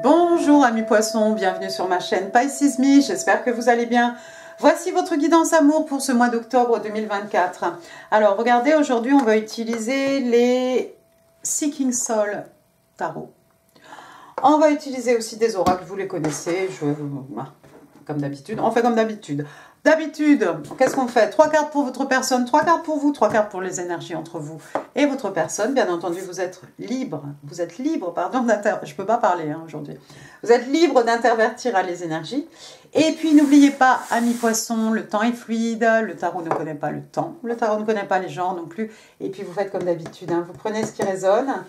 Bonjour amis poissons, bienvenue sur ma chaîne Pisces Me, j'espère que vous allez bien. Voici votre guidance amour pour ce mois d'octobre 2024. Alors regardez, aujourd'hui on va utiliser les Seeking Soul Tarot. On va utiliser aussi des oracles, vous les connaissez, comme d'habitude, on fait comme d'habitude. D'habitude, qu'est-ce qu'on fait? 3 cartes pour votre personne, 3 cartes pour vous, 3 cartes pour les énergies entre vous et votre personne. Bien entendu, vous êtes libre, pardon, je ne peux pas parler aujourd'hui. Vous êtes libre d'intervertir les énergies. Et puis, n'oubliez pas, amis poissons, le temps est fluide, le tarot ne connaît pas le temps, le tarot ne connaît pas les gens non plus. Et puis, vous faites comme d'habitude, hein, vous prenez ce qui résonne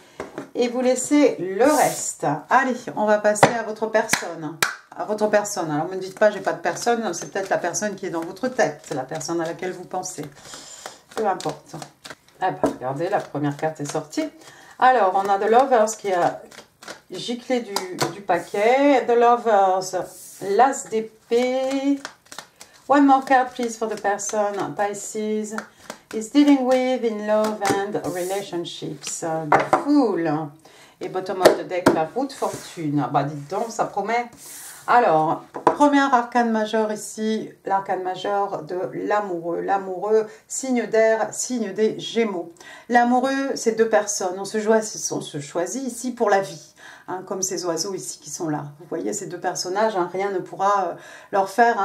et vous laissez le reste. Allez, on va passer à votre personne. À votre personne. Alors, ne me dites pas, j'ai pas de personne, c'est peut-être la personne qui est dans votre tête, c'est la personne à laquelle vous pensez. Peu importe. Ah bah, regardez, la première carte est sortie. Alors, on a The Lovers qui a giclé du paquet. The Lovers, l'As d'épée. One more card, please, for the person Pisces is dealing with in love and relationships. The Fool. Et bottom of the deck, la roue de fortune. Bah, dites donc, ça promet. Alors, premier arcane majeur ici, l'arcane majeur de l'amoureux. L'amoureux, signe d'air, signe des Gémeaux. L'amoureux, c'est deux personnes. On se choisit ici pour la vie, hein, comme ces oiseaux ici qui sont là. Vous voyez ces deux personnages, hein, rien ne pourra leur faire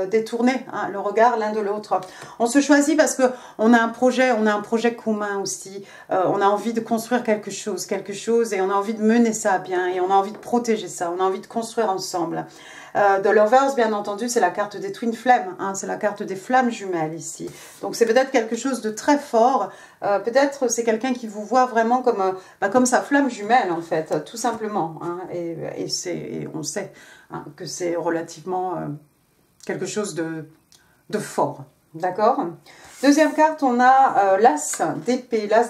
détourner le regard l'un de l'autre. On se choisit parce que on a un projet commun aussi. On a envie de construire quelque chose et on a envie de mener ça à bien et on a envie de protéger ça, on a envie de construire ensemble. The Lovers, bien entendu, c'est la carte des Twin Flames, hein, c'est la carte des flammes jumelles ici. Donc c'est peut-être quelque chose de très fort, peut-être c'est quelqu'un qui vous voit vraiment comme sa flamme jumelle en fait, tout simplement. Hein, et on sait hein, que c'est relativement quelque chose de fort, d'accord? Deuxième carte, on a l'As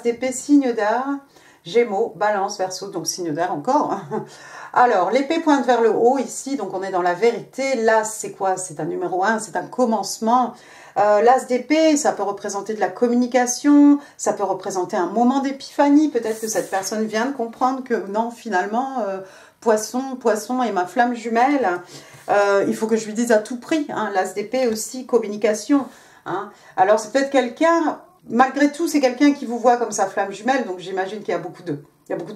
d'épée, signe d'air, Gémeaux, Balance, Verseau, donc signe d'air encore. Alors, l'épée pointe vers le haut ici, donc on est dans la vérité. L'As, c'est quoi? C'est un numéro 1, c'est un commencement. L'As d'épée, ça peut représenter de la communication, ça peut représenter un moment d'épiphanie. Peut-être que cette personne vient de comprendre que non, finalement, poisson est ma flamme jumelle. Il faut que je lui dise à tout prix. Hein, l'As d'épée aussi, communication. Hein. Alors, c'est peut-être quelqu'un... Malgré tout, c'est quelqu'un qui vous voit comme sa flamme jumelle, donc j'imagine qu'il y a beaucoup de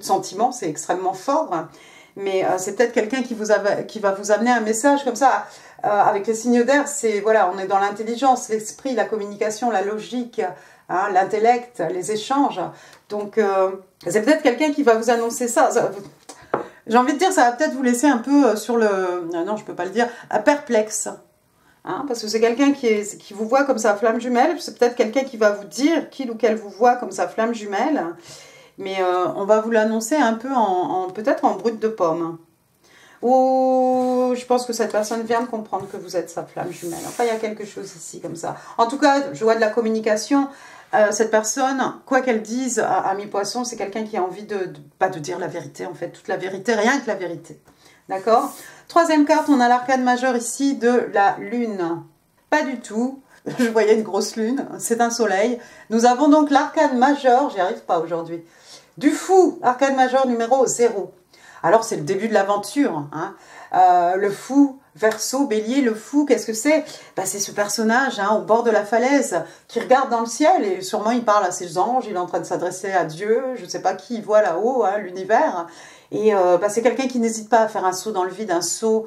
sentiments, c'est extrêmement fort, hein. Mais c'est peut-être quelqu'un qui va vous amener un message comme ça. Avec les signes d'air, c'est voilà, on est dans l'intelligence, l'esprit, la communication, la logique, hein, l'intellect, les échanges. Donc c'est peut-être quelqu'un qui va vous annoncer ça. J'ai envie de dire, ça va peut-être vous laisser un peu sur le... Non, je peux pas le dire, perplexe. Hein, parce que c'est quelqu'un qui vous voit comme sa flamme jumelle, c'est peut-être quelqu'un qui va vous dire qu'il ou qu'elle vous voit comme sa flamme jumelle, mais on va vous l'annoncer un peu peut-être en brut de pomme. Ou je pense que cette personne vient de comprendre que vous êtes sa flamme jumelle. Enfin, il y a quelque chose ici comme ça. En tout cas, je vois de la communication. Cette personne, quoi qu'elle dise à mi-poisson, c'est quelqu'un qui a envie de dire la vérité, en fait, toute la vérité, rien que la vérité. D'accord? Troisième carte, on a l'arcane majeur ici de la lune. Pas du tout. Je voyais une grosse lune. C'est un soleil. Nous avons donc l'arcane majeur, j'y arrive pas aujourd'hui, du fou, arcane majeur numéro 0. Alors, c'est le début de l'aventure. Hein. Le fou, Verseau, Bélier, le fou, qu'est-ce que c'est? Ben, c'est ce personnage hein, au bord de la falaise qui regarde dans le ciel et sûrement il parle à ses anges, il est en train de s'adresser à Dieu, je ne sais pas qui il voit là-haut, hein, l'univers. Et ben, c'est quelqu'un qui n'hésite pas à faire un saut dans le vide, un saut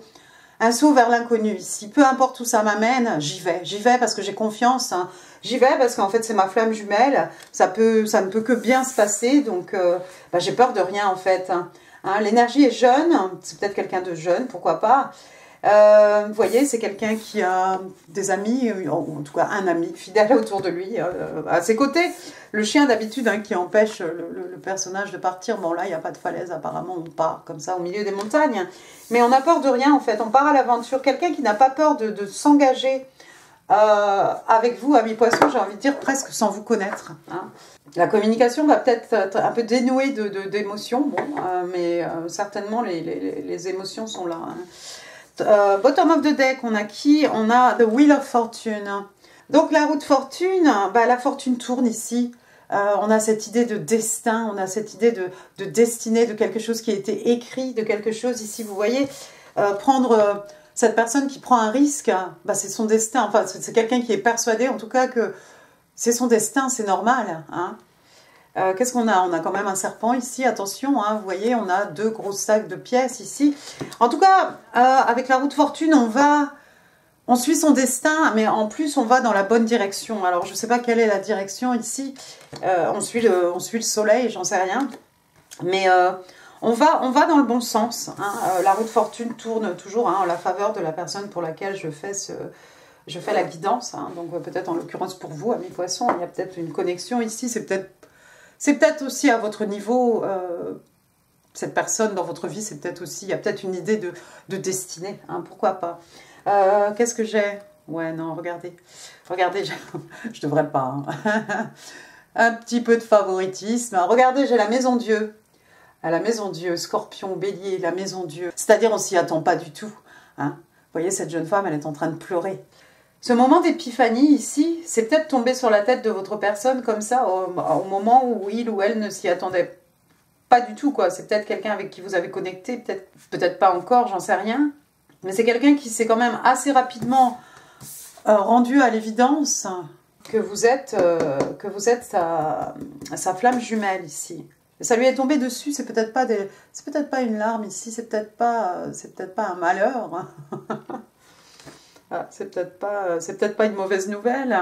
vers l'inconnu ici. Peu importe où ça m'amène, j'y vais parce que j'ai confiance. Hein. J'y vais parce qu'en fait c'est ma flamme jumelle, ça ne peut que bien se passer, donc ben, j'ai peur de rien en fait. Hein, l'énergie est jeune, c'est peut-être quelqu'un de jeune, pourquoi pas. Vous voyez, c'est quelqu'un qui a des amis, en tout cas un ami fidèle autour de lui, à ses côtés. Le chien d'habitude hein, qui empêche le personnage de partir. Bon là, il n'y a pas de falaise apparemment, on part comme ça au milieu des montagnes. Mais on n'a peur de rien en fait, on part à l'aventure. Quelqu'un qui n'a pas peur de s'engager avec vous, amis poissons, j'ai envie de dire presque sans vous connaître. Hein. La communication va peut-être être un peu dénouée d'émotions, bon, mais certainement les émotions sont là. Hein. Bottom of the deck, on a qui? On a The Wheel of Fortune. Donc la roue de fortune, bah, la fortune tourne ici. On a cette idée de destin, on a cette idée de destinée, de quelque chose qui a été écrit, de quelque chose ici, vous voyez, prendre cette personne qui prend un risque, bah, c'est son destin, enfin c'est quelqu'un qui est persuadé en tout cas que c'est son destin, c'est normal. Hein. Qu'est-ce qu'on a? On a quand même un serpent ici, attention, hein, vous voyez, on a 2 gros sacs de pièces ici. En tout cas, avec la roue de fortune, on suit son destin, mais en plus, on va dans la bonne direction. Alors, je ne sais pas quelle est la direction ici. On suit le soleil, j'en sais rien. Mais on va dans le bon sens. Hein. La roue de fortune tourne toujours hein, en la faveur de la personne pour laquelle je fais la guidance. Hein. Donc, peut-être en l'occurrence pour vous, amis poissons, il y a peut-être une connexion ici. C'est peut-être aussi à votre niveau... cette personne dans votre vie, c'est peut-être aussi... Il y a peut-être une idée de destinée. Hein, pourquoi pas? Qu'est-ce que j'ai? Ouais, non, regardez. Regardez, je devrais pas. Hein. Un petit peu de favoritisme. Regardez, j'ai la maison Dieu. À la maison Dieu, Scorpion, Bélier, la maison Dieu. C'est-à-dire, on s'y attend pas du tout. Hein. Vous voyez, cette jeune femme, elle est en train de pleurer. Ce moment d'épiphanie ici, c'est peut-être tombé sur la tête de votre personne comme ça, au moment où il ou elle ne s'y attendait pas du tout, quoi. C'est peut-être quelqu'un avec qui vous avez connecté, peut-être pas encore, j'en sais rien. Mais c'est quelqu'un qui s'est quand même assez rapidement rendu à l'évidence que vous êtes sa flamme jumelle ici. Et ça lui est tombé dessus, c'est peut-être pas une larme ici, c'est peut-être pas un malheur. Ah, c'est peut-être pas une mauvaise nouvelle.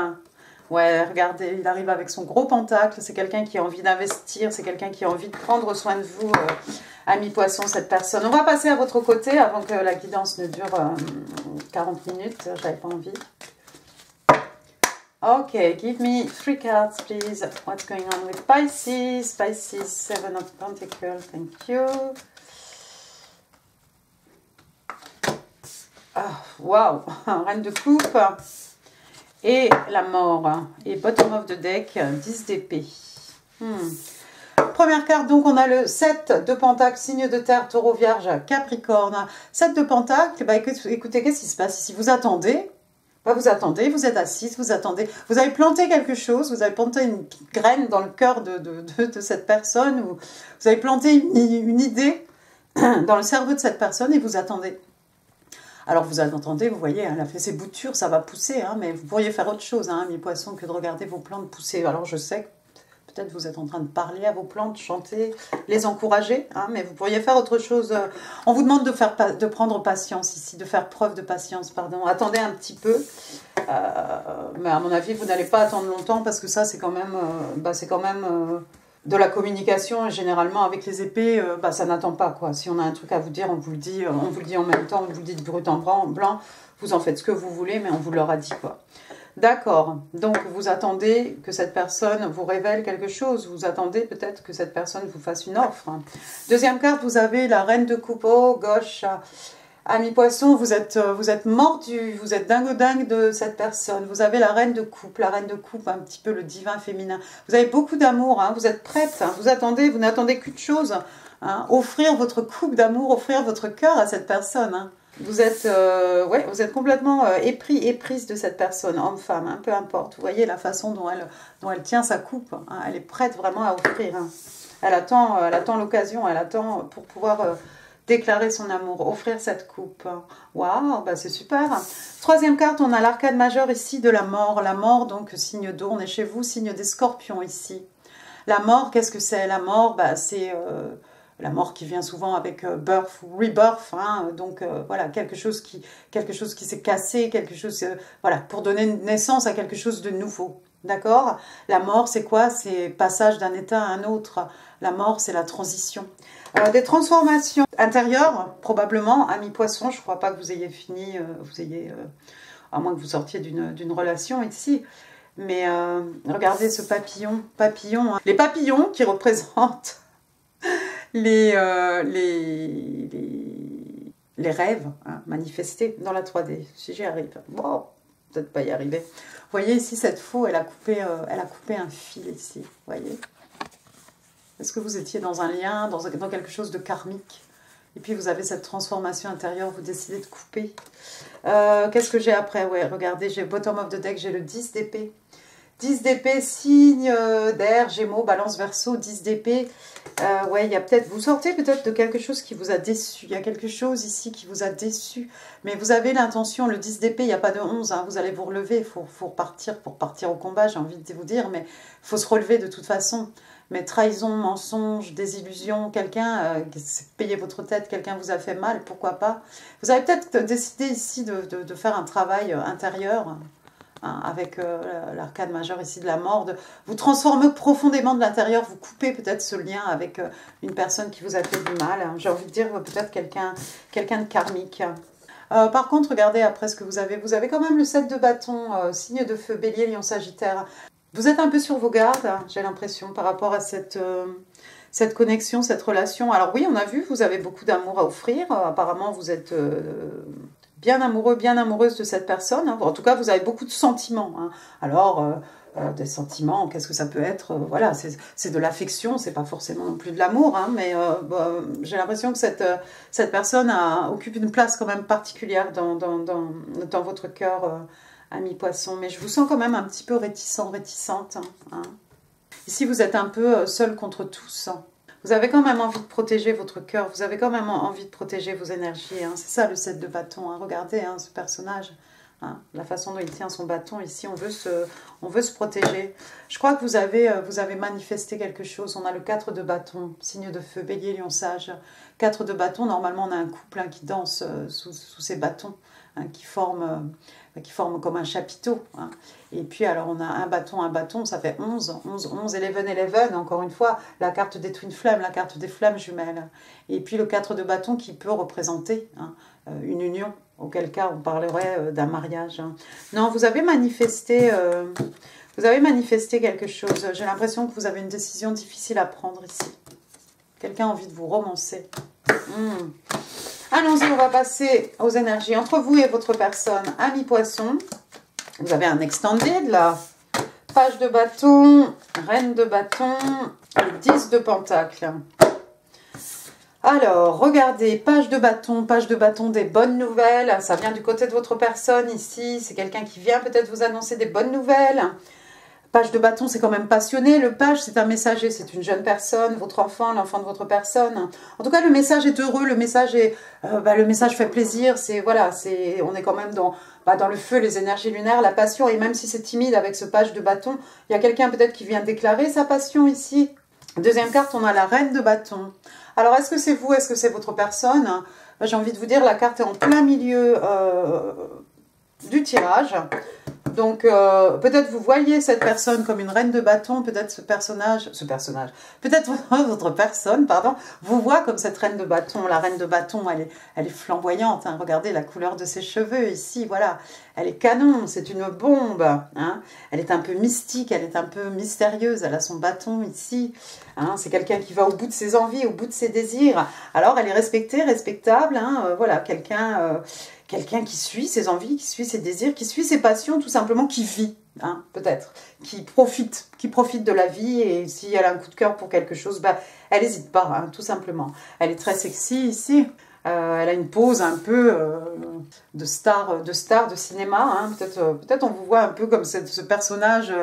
Ouais, regardez, il arrive avec son gros pentacle, c'est quelqu'un qui a envie d'investir, c'est quelqu'un qui a envie de prendre soin de vous, ami poisson, cette personne. On va passer à votre côté avant que la guidance ne dure 40 minutes, j'avais pas envie. Ok, give me 3 cards, please. What's going on with Pisces? Pisces, 7 of Pentacles, thank you. Wow, reine de coupe et la mort. Et bottom of the deck, 10 d'épée. Première carte, donc on a le 7 de pentacle, signe de terre, taureau, vierge, capricorne. 7 de pentacle, bah écoutez, qu'est-ce qui se passe ici? Vous attendez, vous êtes assise, vous attendez. Vous avez planté quelque chose, vous avez planté une graine dans le cœur de cette personne, ou vous avez planté une idée dans le cerveau de cette personne et vous attendez. Alors vous attendez, vous voyez, elle a fait ses boutures, ça va pousser, hein, mais vous pourriez faire autre chose, hein, mes poissons, que de regarder vos plantes pousser. Alors je sais que peut-être vous êtes en train de parler à vos plantes, chanter, les encourager, hein, mais vous pourriez faire autre chose. On vous demande de prendre patience ici, de faire preuve de patience, pardon. Attendez un petit peu, mais à mon avis, vous n'allez pas attendre longtemps parce que ça, c'est quand même, de la communication, et généralement avec les épées, ça n'attend pas, quoi. Si on a un truc à vous dire, on vous le dit en même temps, on vous le dit de brut en blanc, vous en faites ce que vous voulez, mais on vous l'aura dit, quoi. D'accord, donc vous attendez que cette personne vous révèle quelque chose, vous attendez peut-être que cette personne vous fasse une offre. Deuxième carte, vous avez la reine de coupe, oh, gauche. Amis poissons, vous êtes mordu, vous êtes dingue de cette personne. Vous avez la reine de coupe, un petit peu le divin féminin. Vous avez beaucoup d'amour, hein, vous êtes prête, hein, vous n'attendez qu'une chose, hein, offrir votre coupe d'amour, offrir votre cœur à cette personne. Hein. Vous êtes complètement éprise de cette personne, homme-femme, hein, peu importe. Vous voyez la façon dont elle tient sa coupe, hein, elle est prête vraiment à offrir. Hein. Elle attend l'occasion, elle attend pour pouvoir... déclarer son amour, offrir cette coupe. Waouh, bah c'est super. Troisième carte, on a l'arcane majeur ici de la mort. La mort, donc signe d'eau, on est chez vous, signe des scorpions ici. La mort, qu'est-ce que c'est? La mort, bah, c'est la mort qui vient souvent avec birth ou rebirth. Hein, donc voilà, quelque chose qui s'est cassé, voilà, pour donner naissance à quelque chose de nouveau. D'accord? La mort, c'est quoi? C'est passage d'un état à un autre. La mort, c'est la transition. Des transformations intérieures, probablement, amis poissons. Je ne crois pas que vous ayez fini, à moins que vous sortiez d'une relation ici. Mais regardez ce papillon. Hein. Les papillons qui représentent les rêves, hein, manifestés dans la 3D. Si j'y arrive. Bon, peut-être pas y arriver. Vous voyez ici, cette faux, elle a coupé un fil ici. Vous voyez? Est-ce que vous étiez dans un lien, dans quelque chose de karmique? Et puis vous avez cette transformation intérieure, vous décidez de couper. Qu'est-ce que j'ai après? Ouais, regardez, j'ai bottom of the deck, j'ai le 10 d'épée. 10 d'épée, signe d'air, Gémeaux, Balance, Verseau, 10 d'épée. Ouais, il y a peut-être, vous sortez peut-être de quelque chose qui vous a déçu. Il y a quelque chose ici qui vous a déçu. Mais vous avez l'intention, le 10 d'épée, il n'y a pas de 11. Hein, vous allez vous relever, il faut repartir pour partir au combat, j'ai envie de vous dire. Mais il faut se relever de toute façon. Mais trahison, mensonge, désillusion, quelqu'un payé votre tête, quelqu'un vous a fait mal, pourquoi pas. Vous avez peut-être décidé ici de faire un travail intérieur, hein, avec l'arcane majeure ici de la mort, de vous transformer profondément de l'intérieur, vous coupez peut-être ce lien avec une personne qui vous a fait du mal. Hein. J'ai envie de dire peut-être quelqu'un de karmique. Par contre, regardez après ce que vous avez quand même le 7 de bâton, signe de feu, bélier, lion, sagittaire. Vous êtes un peu sur vos gardes, hein, j'ai l'impression, par rapport à cette connexion, cette relation. Alors oui, on a vu, vous avez beaucoup d'amour à offrir. Apparemment, vous êtes bien amoureux, bien amoureuse de cette personne. Hein. En tout cas, vous avez beaucoup de sentiments. Hein. Alors, des sentiments, qu'est-ce que ça peut être? Voilà, c'est de l'affection, c'est pas forcément non plus de l'amour. Hein, mais j'ai l'impression que cette personne occupe une place quand même particulière dans votre cœur. Ami Poisson, mais je vous sens quand même un petit peu réticente. Hein. Ici, vous êtes un peu seul contre tous. Hein. Vous avez quand même envie de protéger votre cœur, vous avez quand même envie de protéger vos énergies. Hein. C'est ça le 7 de bâton. Hein. Regardez hein, ce personnage, hein. La façon dont il tient son bâton. Ici, on veut se protéger. Je crois que vous avez manifesté quelque chose. On a le 4 de bâton, signe de feu, bélier, lion, sage. 4 de bâton, normalement, on a un couple hein, qui danse sous ces bâtons, hein, qui forme comme un chapiteau. Hein. Et puis, alors, on a un bâton, ça fait 11, 11, 11, 11, encore une fois, la carte des Twin Flames, la carte des flammes jumelles. Et puis, le 4 de bâton qui peut représenter hein, une union, auquel cas, on parlerait d'un mariage. Hein. Non, vous avez manifesté quelque chose. J'ai l'impression que vous avez une décision difficile à prendre ici. Quelqu'un a envie de vous romancer. Allons-y, on va passer aux énergies entre vous et votre personne. Ami Poisson, vous avez un extended là. Page de bâton, reine de bâton, et 10 de pentacle. Alors, regardez, page de bâton, des bonnes nouvelles. Ça vient du côté de votre personne ici. C'est quelqu'un qui vient peut-être vous annoncer des bonnes nouvelles. Page de bâton, c'est quand même passionné. Le page, c'est un messager, c'est une jeune personne, votre enfant, l'enfant de votre personne. En tout cas, le message est heureux, le message fait plaisir. On est quand même dans le feu, les énergies lunaires, la passion. Et même si c'est timide avec ce page de bâton, il y a quelqu'un peut-être qui vient déclarer sa passion ici. Deuxième carte, on a la reine de bâton. Alors, est-ce que c'est vous, est-ce que c'est votre personne? J'ai envie de vous dire, la carte est en plein milieu du tirage. Donc, peut-être vous voyez cette personne comme une reine de bâton, peut-être peut-être votre personne, pardon, vous voit comme cette reine de bâton. La reine de bâton, elle est flamboyante, hein. Regardez la couleur de ses cheveux ici, voilà. Elle est canon, c'est une bombe, hein. Elle est un peu mystique, elle est un peu mystérieuse, elle a son bâton ici. Hein. C'est quelqu'un qui va au bout de ses envies, au bout de ses désirs. Alors, elle est respectée, respectable, hein. Voilà, quelqu'un qui suit ses envies, qui suit ses désirs, qui suit ses passions, tout simplement, qui vit, hein, peut-être, qui profite de la vie, et si elle a un coup de cœur pour quelque chose, elle n'hésite pas, hein, tout simplement. Elle est très sexy ici, elle a une pose un peu de star de cinéma, hein. Peut-être on vous voit un peu comme ce personnage,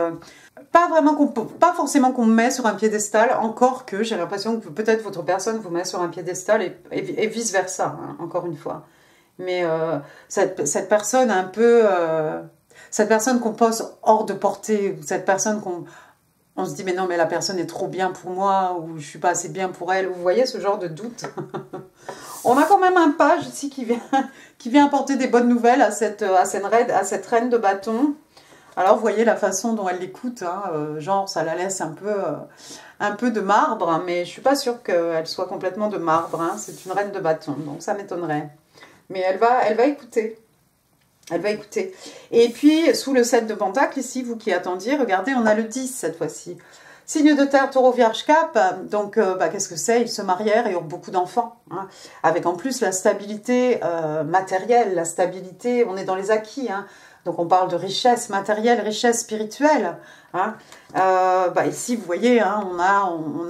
pas forcément qu'on met sur un piédestal, encore que j'ai l'impression que peut-être votre personne vous met sur un piédestal et vice-versa, hein, encore une fois. Mais cette personne un peu... cette personne qu'on pose hors de portée, cette personne on se dit mais non mais la personne est trop bien pour moi, ou je suis pas assez bien pour elle, vous voyez ce genre de doute. On a quand même un page ici qui vient apporter des bonnes nouvelles à cette reine de bâton. Alors vous voyez la façon dont elle l'écoute, hein, genre ça la laisse un peu de marbre, hein, mais je suis pas sûre qu'elle soit complètement de marbre, hein. C'est une reine de bâton, donc ça m'étonnerait. Mais elle va écouter. Elle va écouter. Et puis, sous le 7 de pentacle, ici, vous qui attendiez, regardez, on a le 10 cette fois-ci. Signe de terre, taureau, vierge, cap. Donc, qu'est-ce que c'est? Ils se marièrent et ont beaucoup d'enfants. Hein, avec en plus la stabilité matérielle, la stabilité, on est dans les acquis. Hein, donc, on parle de richesse matérielle, richesse spirituelle. Hein. Ici, vous voyez, hein, on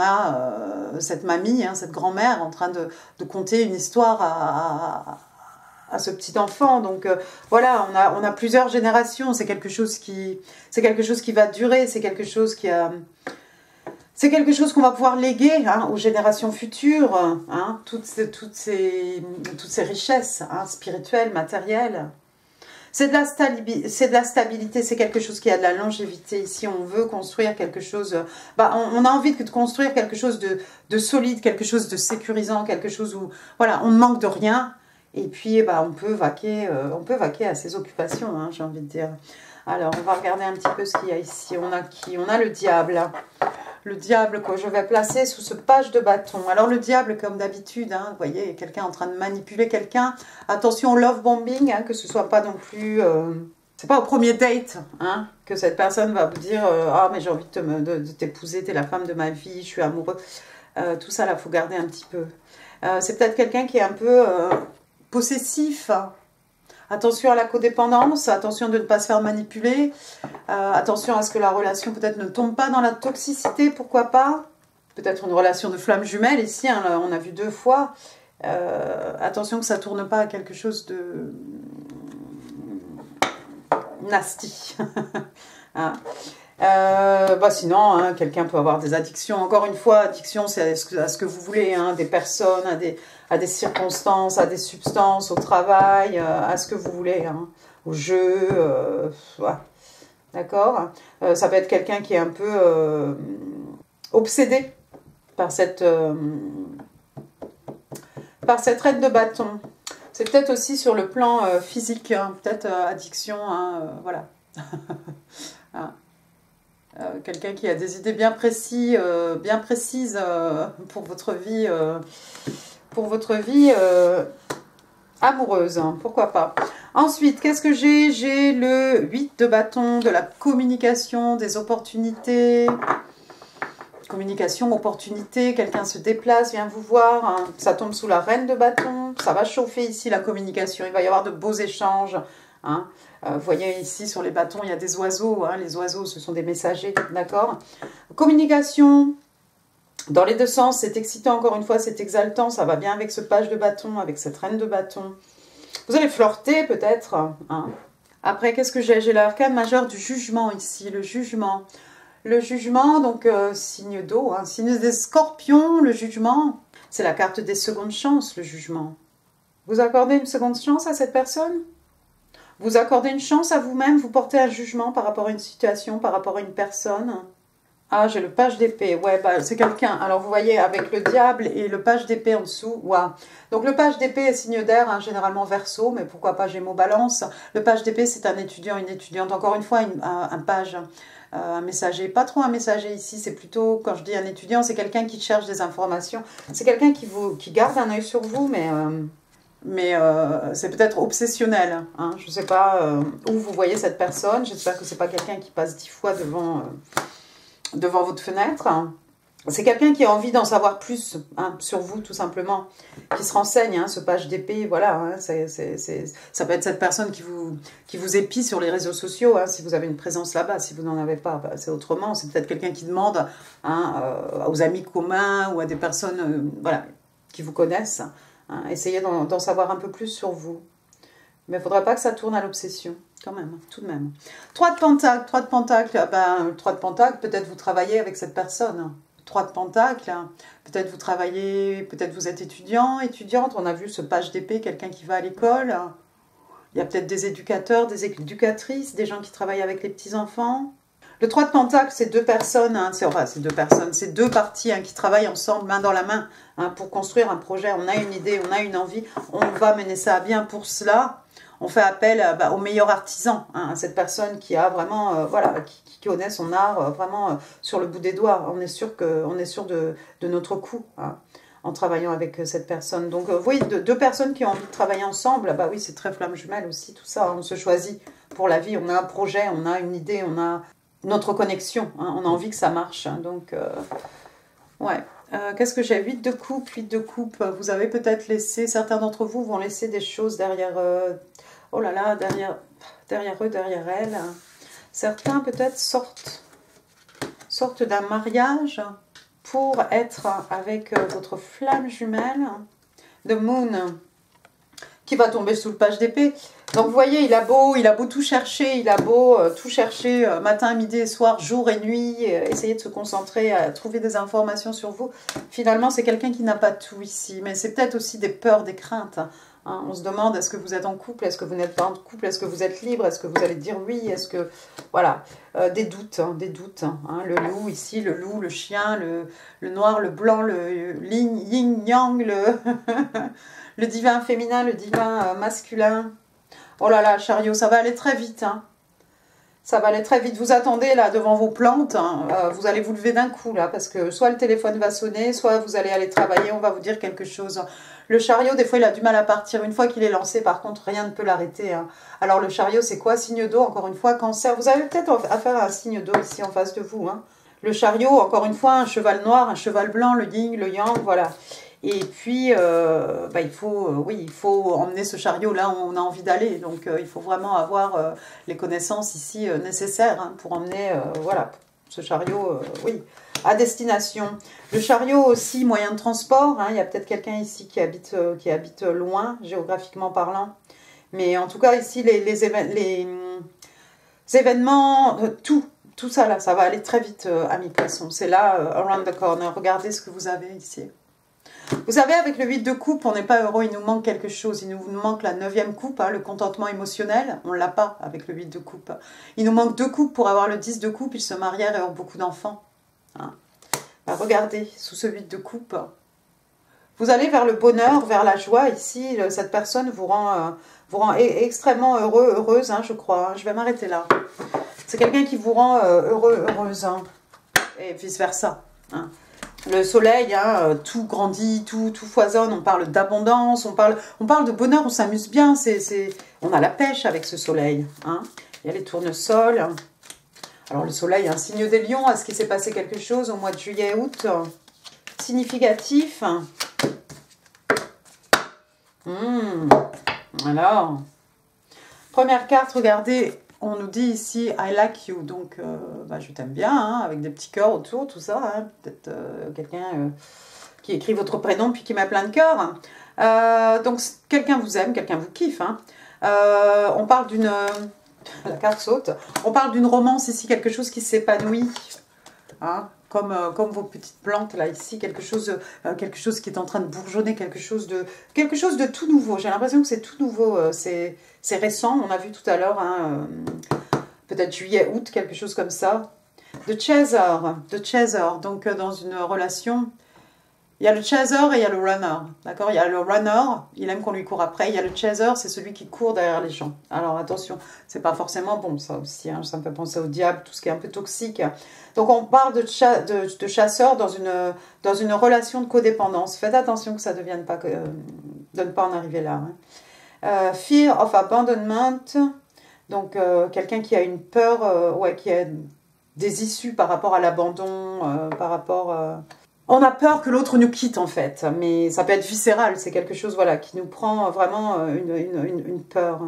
a cette mamie, hein, cette grand-mère en train de conter une histoire à ce petit enfant. Donc voilà, on a plusieurs générations. C'est quelque chose qui va durer. C'est quelque chose qui a... C'est quelque chose qu'on va pouvoir léguer hein, aux générations futures, hein, toutes ces richesses hein, spirituelles, matérielles. C'est de la stabilité, c'est quelque chose qui a de la longévité. Ici, on veut construire quelque chose... on a envie de construire quelque chose de solide, quelque chose de sécurisant, quelque chose où voilà, on ne manque de rien. Et puis, on peut vaquer à ses occupations, hein, j'ai envie de dire. Alors, on va regarder un petit peu ce qu'il y a ici. On a qui? On a le diable. Le diable que je vais placer sous ce page de bâton. Alors le diable, comme d'habitude, hein, vous voyez, quelqu'un en train de manipuler quelqu'un. Attention au love bombing, hein, que ce soit pas non plus... c'est pas au premier date hein, que cette personne va vous dire ah mais j'ai envie de t'épouser, t'es la femme de ma vie, je suis amoureux. Tout ça, là, il faut garder un petit peu. C'est peut-être quelqu'un qui est un peu possessif. Attention à la codépendance, attention de ne pas se faire manipuler, attention à ce que la relation peut-être ne tombe pas dans la toxicité, pourquoi pas. Peut-être une relation de flamme jumelle ici, hein, là, on a vu 2 fois. Attention que ça ne tourne pas à quelque chose de nasty. Hein. Sinon, hein, quelqu'un peut avoir des addictions. Encore une fois, addiction, c'est à ce que vous voulez, hein, des personnes, à des circonstances, à des substances, au travail, à ce que vous voulez, hein, au jeu, ouais. D'accord. Ça peut être quelqu'un qui est un peu obsédé par cette reine de bâton. C'est peut-être aussi sur le plan physique, hein, peut-être addiction, hein, voilà. Ah. Quelqu'un qui a des idées bien précises pour votre vie amoureuse, hein, pourquoi pas. Ensuite, qu'est-ce que j'ai? J'ai le 8 de bâton, de la communication, des opportunités. Communication, opportunité, quelqu'un se déplace, vient vous voir, hein. Ça tombe sous la reine de bâton, ça va chauffer ici la communication, il va y avoir de beaux échanges, hein. Vous voyez ici sur les bâtons, il y a des oiseaux, hein. Les oiseaux ce sont des messagers, d'accord. Communication, dans les 2 sens, c'est excitant encore une fois, c'est exaltant, ça va bien avec ce page de bâton, avec cette reine de bâton. Vous allez flirter peut-être, hein. Après, qu'est-ce que j'ai? J'ai l'arcane majeur du jugement ici, le jugement. Le jugement, donc signe d'eau, hein, signe des scorpions, le jugement, c'est la carte des secondes chances, le jugement. Vous accordez une seconde chance à cette personne? Vous accordez une chance à vous-même, vous portez un jugement par rapport à une situation, par rapport à une personne? Ah, j'ai le page d'épée, ouais, c'est quelqu'un. Alors vous voyez, avec le diable et le page d'épée en dessous, waouh. Donc le page d'épée est signe d'air, hein, généralement Verseau, mais pourquoi pas Gémeaux, Balance. Le page d'épée, c'est un étudiant, une étudiante. Encore une fois, un page... un messager, pas trop un messager ici, c'est plutôt, quand je dis un étudiant, c'est quelqu'un qui cherche des informations, c'est quelqu'un qui garde un œil sur vous, mais c'est peut-être obsessionnel, hein. Je ne sais pas où vous voyez cette personne, j'espère que ce n'est pas quelqu'un qui passe 10 fois devant votre fenêtre, hein. C'est quelqu'un qui a envie d'en savoir plus, hein, sur vous, tout simplement, qui se renseigne, hein, ce page d'épée, voilà, hein, ça peut être cette personne qui vous épie sur les réseaux sociaux, hein, si vous avez une présence là-bas. Si vous n'en avez pas, c'est autrement. C'est peut-être quelqu'un qui demande, hein, aux amis communs ou à des personnes voilà, qui vous connaissent, hein, essayez d'en savoir un peu plus sur vous. Mais il ne faudrait pas que ça tourne à l'obsession, quand même, tout de même. 3 de Pentacle, 3 de Pentacle, 3 de Pentacle, peut-être vous travaillez avec cette personne. 3 de Pentacle, hein. Peut-être vous travaillez, peut-être vous êtes étudiant, étudiante, on a vu ce page d'épée, quelqu'un qui va à l'école. Il y a peut-être des éducateurs, des éducatrices, des gens qui travaillent avec les petits-enfants. Le 3 de Pentacle, c'est 2 personnes, hein, c'est 2 parties, hein, qui travaillent ensemble, main dans la main, hein, pour construire un projet. On a une idée, on a une envie, on va mener ça à bien. Pour cela, on fait appel au meilleur artisan, hein, à cette personne qui a vraiment, voilà, qui connaît son art vraiment sur le bout des doigts. On est sûr de notre coup, hein, en travaillant avec cette personne. Donc, vous voyez, 2 personnes qui ont envie de travailler ensemble, bah oui, c'est très flamme jumelle aussi, tout ça. On se choisit pour la vie, on a un projet, on a une idée, on a notre connexion, hein, on a envie que ça marche. Hein, donc, ouais. Qu'est-ce que j'ai? 8 de coupe, 8 de coupe. Vous avez peut-être laissé, certains d'entre vous vont laisser des choses derrière, oh là là, derrière eux, derrière elles. Certains peut-être sortent d'un mariage pour être avec votre flamme jumelle. The Moon, qui va tomber sous le page d'épée. Donc vous voyez, il a beau tout chercher, il a beau tout chercher matin, midi et soir, jour et nuit, essayer de se concentrer à trouver des informations sur vous. Finalement, c'est quelqu'un qui n'a pas tout ici, mais c'est peut-être aussi des peurs, des craintes. Hein. On se demande, est-ce que vous êtes en couple, est-ce que vous n'êtes pas en couple, est-ce que vous êtes libre, est-ce que vous allez dire oui, est-ce que... Voilà, des doutes, hein. Le loup ici, le loup, le chien, le noir, le blanc, le yin-yang, le divin féminin, le divin masculin. Oh là là, chariot, ça va aller très vite. Hein. Ça va aller très vite. Vous attendez là devant vos plantes. Hein. Vous allez vous lever d'un coup là parce que soit le téléphone va sonner, soit vous allez aller travailler, on va vous dire quelque chose. Le chariot, des fois, il a du mal à partir. Une fois qu'il est lancé, par contre, rien ne peut l'arrêter. Hein. Alors le chariot, c'est quoi? Signe d'eau, encore une fois, cancer. Vous avez peut-être affaire à un signe d'eau ici en face de vous. Hein. Le chariot, encore une fois, un cheval noir, un cheval blanc, le yin, le yang, voilà. Et puis, il faut emmener ce chariot là où on a envie d'aller. Donc, il faut vraiment avoir les connaissances ici nécessaires hein, pour emmener voilà, ce chariot à destination. Le chariot aussi, moyen de transport. Hein, il y a peut-être quelqu'un ici qui habite loin, géographiquement parlant. Mais en tout cas, ici, les événements, tout ça là, ça va aller très vite, amis poissons. C'est là, around the corner. Regardez ce que vous avez ici. Vous savez, avec le 8 de coupe, on n'est pas heureux, il nous manque quelque chose. Il nous manque la 9e coupe, hein, le contentement émotionnel. On ne l'a pas avec le 8 de coupe. Il nous manque 2 coupes pour avoir le 10 de coupe. Ils se marièrent et ont beaucoup d'enfants. Hein. Regardez, sous ce 8 de coupe, vous allez vers le bonheur, vers la joie. Ici, cette personne vous rend extrêmement heureux, heureuse, hein, je crois. Hein. Je vais m'arrêter là. C'est quelqu'un qui vous rend heureux, heureuse. Hein. Et vice-versa. Hein. Le soleil, hein, tout grandit, tout foisonne, on parle d'abondance, on parle de bonheur, on s'amuse bien, on a la pêche avec ce soleil. Hein. Il y a les tournesols. Alors le soleil, un signe des lions, est-ce qu'il s'est passé quelque chose au mois de juillet, août? Significatif. Alors, première carte, regardez. On nous dit ici « I like you », donc je t'aime bien, hein, avec des petits cœurs autour, tout ça. Hein, peut-être quelqu'un qui écrit votre prénom puis qui met plein de cœurs. Donc quelqu'un vous aime, quelqu'un vous kiffe. Hein. On parle d'une... la carte saute. On parle d'une romance ici, quelque chose qui s'épanouit. Hein, comme vos petites plantes là ici, quelque chose qui est en train de bourgeonner, quelque chose de tout nouveau. J'ai l'impression que c'est tout nouveau, c'est récent, on a vu tout à l'heure, hein, peut-être juillet, août, quelque chose comme ça. The Chaser, donc dans une relation, il y a le chaser et il y a le runner, d'accord? Il y a le runner, il aime qu'on lui court après, il y a le chaser, c'est celui qui court derrière les gens. Alors attention, c'est pas forcément bon ça aussi, hein, ça me fait penser au diable, tout ce qui est un peu toxique. Donc on parle de chasseur dans une relation de codépendance. Faites attention que ça de ne pas en arriver là. Hein. Fear of abandonment, donc quelqu'un qui a une peur, qui a des issues par rapport à l'abandon, par rapport... On a peur que l'autre nous quitte en fait, mais ça peut être viscéral, c'est quelque chose voilà, qui nous prend vraiment une peur.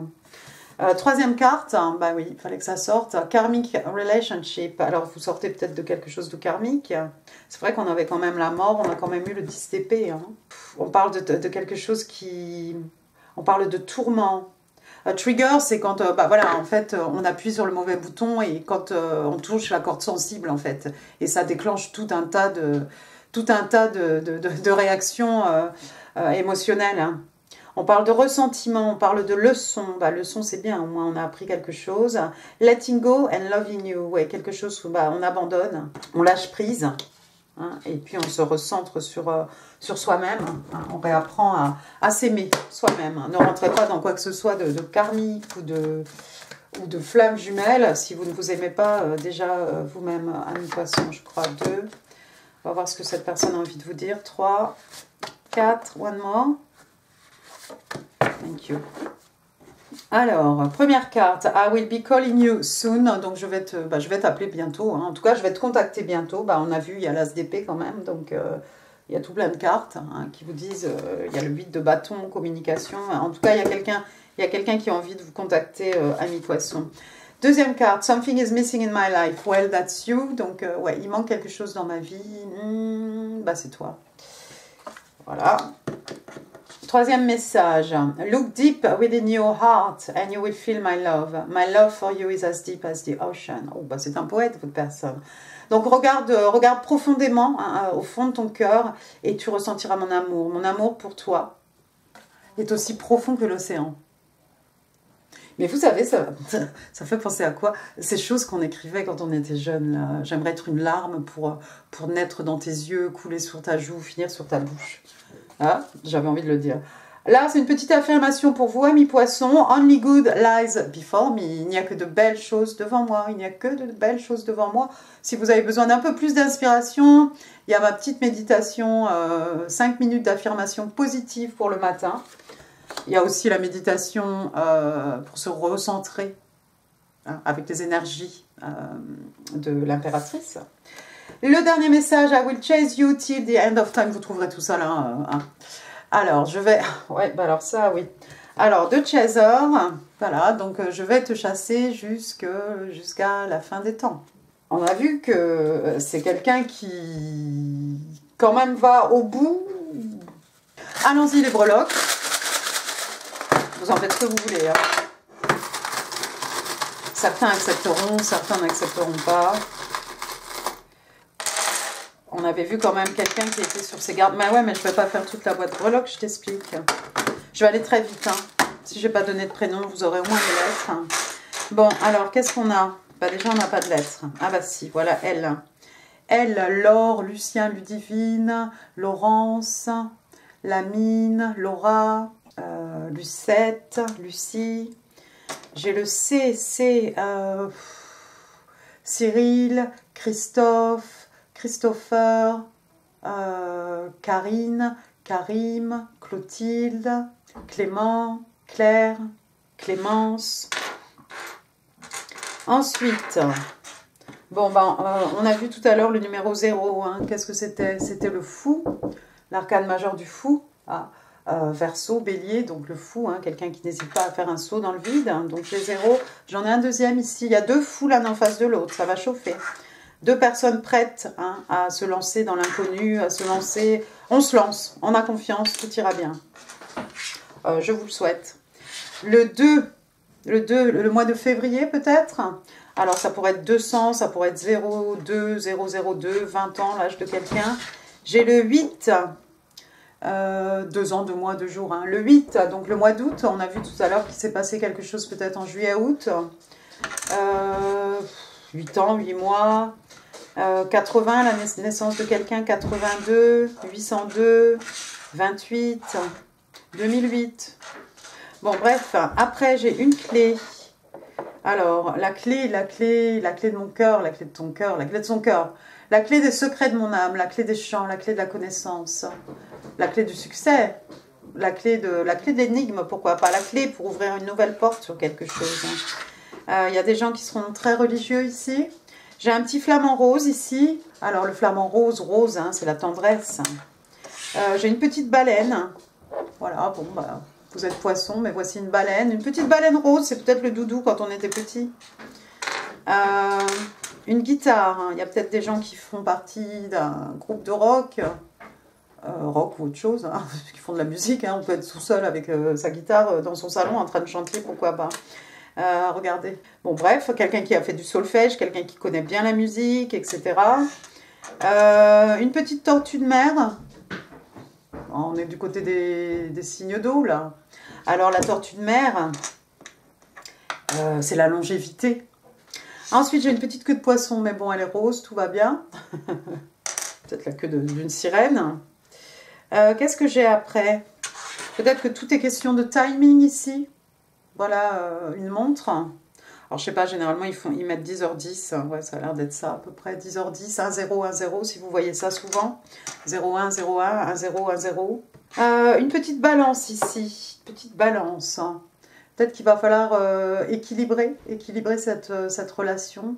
Troisième carte, bah oui, il fallait que ça sorte, Karmic Relationship. Alors vous sortez peut-être de quelque chose de karmique. C'est vrai qu'on avait quand même la mort, on a quand même eu le 10 d'épée. Hein. On parle de quelque chose qui... On parle de tourment. Trigger, c'est quand en fait, on appuie sur le mauvais bouton et quand on touche la corde sensible en fait. Et ça déclenche tout un tas de réactions émotionnelles. Hein. On parle de ressentiment, on parle de leçon. Leçon, c'est bien, au moins on a appris quelque chose. Letting go and loving you. Ouais, quelque chose où on abandonne, on lâche prise. Hein, et puis on se recentre sur soi-même. Hein, on réapprend à s'aimer soi-même. Hein. Ne rentrez pas dans quoi que ce soit de karmique ou de flamme jumelle si vous ne vous aimez pas déjà vous-même. Ami poisson, je crois, 2. On va voir ce que cette personne a envie de vous dire. 3, 4, one more. Thank you. Alors, première carte. I will be calling you soon. Donc, je vais t'appeler bientôt. Hein. En tout cas, je vais te contacter bientôt. On a vu, il y a l'as d'épée quand même. Donc, il y a tout plein de cartes hein, qui vous disent... il y a le 8 de bâton, communication. En tout cas, il y a quelqu'un qui a envie de vous contacter, ami poisson. Deuxième carte. Something is missing in my life. Well, that's you. Donc, ouais, il manque quelque chose dans ma vie. C'est toi. Voilà. Troisième message. Look deep within your heart and you will feel my love. My love for you is as deep as the ocean. Oh, bah c'est un poète, votre personne. Donc regarde profondément hein, au fond de ton cœur et tu ressentiras mon amour. Mon amour pour toi est aussi profond que l'océan. Mais vous savez, ça fait penser à quoi? Ces choses qu'on écrivait quand on était jeune. J'aimerais être une larme pour naître dans tes yeux, couler sur ta joue, finir sur ta bouche. Ah, j'avais envie de le dire. Là, c'est une petite affirmation pour vous, amis poissons. Only good lies before me. Il n'y a que de belles choses devant moi. Il n'y a que de belles choses devant moi. Si vous avez besoin d'un peu plus d'inspiration, il y a ma petite méditation, 5 minutes d'affirmation positive pour le matin. Il y a aussi la méditation pour se recentrer hein, avec les énergies de l'impératrice. Le dernier message, I will chase you till the end of time. Vous trouverez tout ça là. Hein. Alors, je vais... Ouais, bah alors ça, oui. Alors, de chaser, voilà, donc je vais te chasser jusqu'à la fin des temps. On a vu que c'est quelqu'un qui, quand même, va au bout. Allons-y, les breloques. Vous en faites ce que vous voulez. Hein. Certains accepteront, certains n'accepteront pas. On avait vu quand même quelqu'un qui était sur ses gardes. Mais ouais, mais je ne vais pas faire toute la boîte breloque, je t'explique. Je vais aller très vite. Hein. Si je n'ai pas donné de prénom, vous aurez au moins des lettres. Bon, alors, qu'est-ce qu'on a? Bah, déjà, on n'a pas de lettres. Ah bah si, voilà, elle. Elle, Laure, Lucien, Ludivine, Laurence, Lamine, Laura, Lucette, Lucie. J'ai le C, c'est Cyril, Christophe, Christopher, Karine, Karim, Clotilde, Clément, Claire, Clémence. Ensuite, bon, ben, on a vu tout à l'heure le numéro 0. Hein. Qu'est-ce que c'était? C'était le fou, l'arcane majeur du fou. Ah, Verseau, bélier, donc le fou, hein, quelqu'un qui n'hésite pas à faire un saut dans le vide. Hein. Donc les 0, j'en ai un deuxième ici. Il y a 2 fous l'un en face de l'autre, ça va chauffer. 2 personnes prêtes hein, à se lancer dans l'inconnu, à se lancer. On se lance, on a confiance, tout ira bien. Je vous le souhaite. Le 2, le mois de février peut-être. Alors ça pourrait être 200, ça pourrait être 02, 002, 20 ans, l'âge de quelqu'un. J'ai le 8, 2 ans, 2 mois, 2 jours. Hein. Le 8, donc le mois d'août, on a vu tout à l'heure qu'il s'est passé quelque chose peut-être en juillet-août. 8 ans, 8 mois. 80, la naissance de quelqu'un, 82, 802, 28, 2008. Bon, bref, après, j'ai une clé. Alors, la clé de mon cœur, la clé de ton cœur, la clé de son cœur, la clé des secrets de mon âme, la clé des chants, la clé de la connaissance, la clé du succès, la clé de l'énigme, pourquoi pas, la clé pour ouvrir une nouvelle porte sur quelque chose. Il y a des gens qui seront très religieux ici. J'ai un petit flamant rose ici. Alors, le flamant rose, hein, c'est la tendresse. J'ai une petite baleine. Voilà, bon, bah, vous êtes poisson, mais voici une baleine. Une petite baleine rose, c'est peut-être le doudou quand on était petit. Une guitare. Hein. Il y a peut-être des gens qui font partie d'un groupe de rock. Rock ou autre chose, hein, qui font de la musique. Hein. On peut être tout seul avec sa guitare dans son salon en train de chanter, pourquoi pas. Regardez. Bon, bref, quelqu'un qui a fait du solfège, quelqu'un qui connaît bien la musique, etc. Une petite tortue de mer. On est du côté des signes d'eau, là. Alors, la tortue de mer, c'est la longévité. Ensuite, j'ai une petite queue de poisson, mais bon, elle est rose, tout va bien. Peut-être la queue d'une sirène. Qu'est-ce que j'ai après? Peut-être que tout est question de timing ici. Voilà, une montre. Alors, je sais pas, généralement, ils mettent 10h10. Ouais, ça a l'air d'être ça, à peu près. 10h10, 1010, si vous voyez ça souvent. 01, 01, 10, 10. Une petite balance ici. Petite balance. Peut-être qu'il va falloir équilibrer cette relation.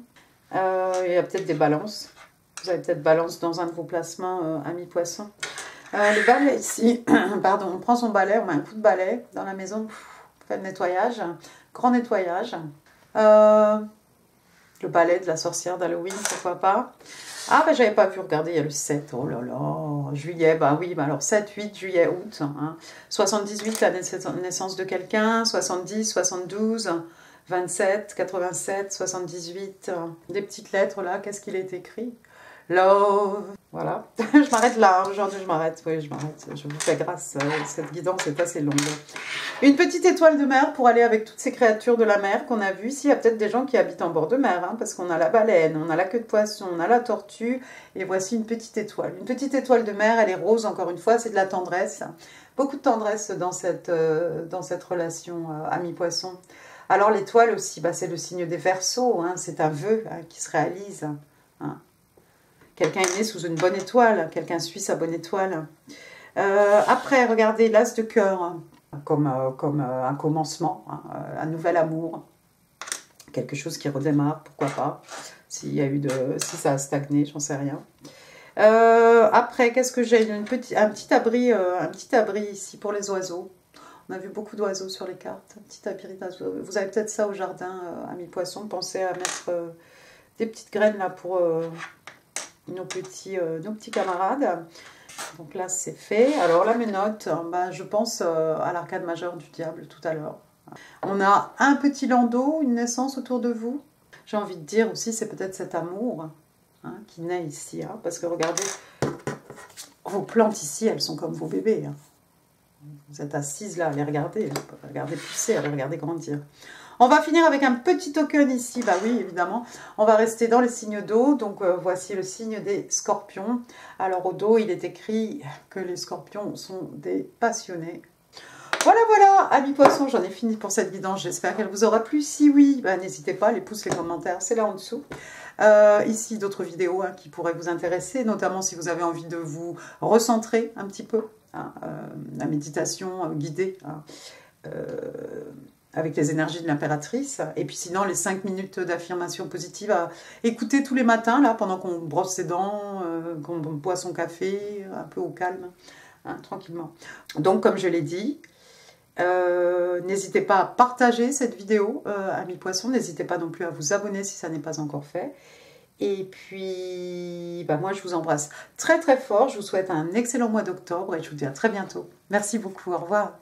Il y a peut-être des balances. Vous avez peut-être balance dans un de vos placements, amis poissons. Le balai ici. Pardon, on prend son balai, on met un coup de balai dans la maison. Le nettoyage, grand nettoyage. Le balai de la sorcière d'Halloween, pourquoi pas. Ah, bah, j'avais pas vu, regardez, il y a le 7. Oh là là, juillet, bah oui, bah alors 7, 8, juillet, août. Hein. 78, la naissance de quelqu'un, 70, 72, 27, 87, 78. Des petites lettres là, qu'est-ce qu'il est écrit? Love. Voilà, je m'arrête là, aujourd'hui je m'arrête, oui je m'arrête, je vous fais grâce, cette guidance est assez longue. Une petite étoile de mer pour aller avec toutes ces créatures de la mer qu'on a vues. Ici, il y a peut-être des gens qui habitent en bord de mer, hein, parce qu'on a la baleine, on a la queue de poisson, on a la tortue, et voici une petite étoile. Une petite étoile de mer, elle est rose, encore une fois, c'est de la tendresse. Beaucoup de tendresse dans cette relation ami-poisson. Alors l'étoile aussi, bah, c'est le signe des Verseaux, hein, c'est un vœu hein, qui se réalise. Hein. Quelqu'un est né sous une bonne étoile, quelqu'un suit sa bonne étoile. Après, regardez, l'as de cœur, comme un commencement, hein, un nouvel amour, quelque chose qui redémarre, pourquoi pas, si ça a stagné, j'en sais rien. Après, qu'est-ce que j'ai? Un petit abri ici pour les oiseaux. On a vu beaucoup d'oiseaux sur les cartes, un petit abri d'oiseaux. Vous avez peut-être ça au jardin, amis poissons, pensez à mettre des petites graines là pour... nos petits camarades. Donc là, c'est fait. Alors la menotte, ben, je pense à l'arcade majeure du diable tout à l'heure. On a un petit landau, une naissance autour de vous. J'ai envie de dire aussi, c'est peut-être cet amour hein, qui naît ici. Hein, parce que regardez, vos plantes ici, elles sont comme vos bébés. Hein. Vous êtes assises là, à les regarder pousser, à les regarder grandir. On va finir avec un petit token ici, bah oui évidemment, on va rester dans les signes d'eau, donc voici le signe des scorpions. Alors au dos il est écrit que les scorpions sont des passionnés. Voilà, amis poissons, j'en ai fini pour cette guidance, j'espère qu'elle vous aura plu. Si oui, bah, n'hésitez pas, les pouces, les commentaires, c'est là en dessous. Ici d'autres vidéos hein, qui pourraient vous intéresser, notamment si vous avez envie de vous recentrer un petit peu, hein, la méditation guidée, hein, avec les énergies de l'impératrice. Et puis sinon, les 5 minutes d'affirmation positive à écouter tous les matins, là, pendant qu'on brosse ses dents, qu'on boit son café, un peu au calme, hein, tranquillement. Donc, comme je l'ai dit, n'hésitez pas à partager cette vidéo, amis poissons. N'hésitez pas non plus à vous abonner si ça n'est pas encore fait. Et puis, bah, moi, je vous embrasse très très fort. Je vous souhaite un excellent mois d'octobre et je vous dis à très bientôt. Merci beaucoup, au revoir.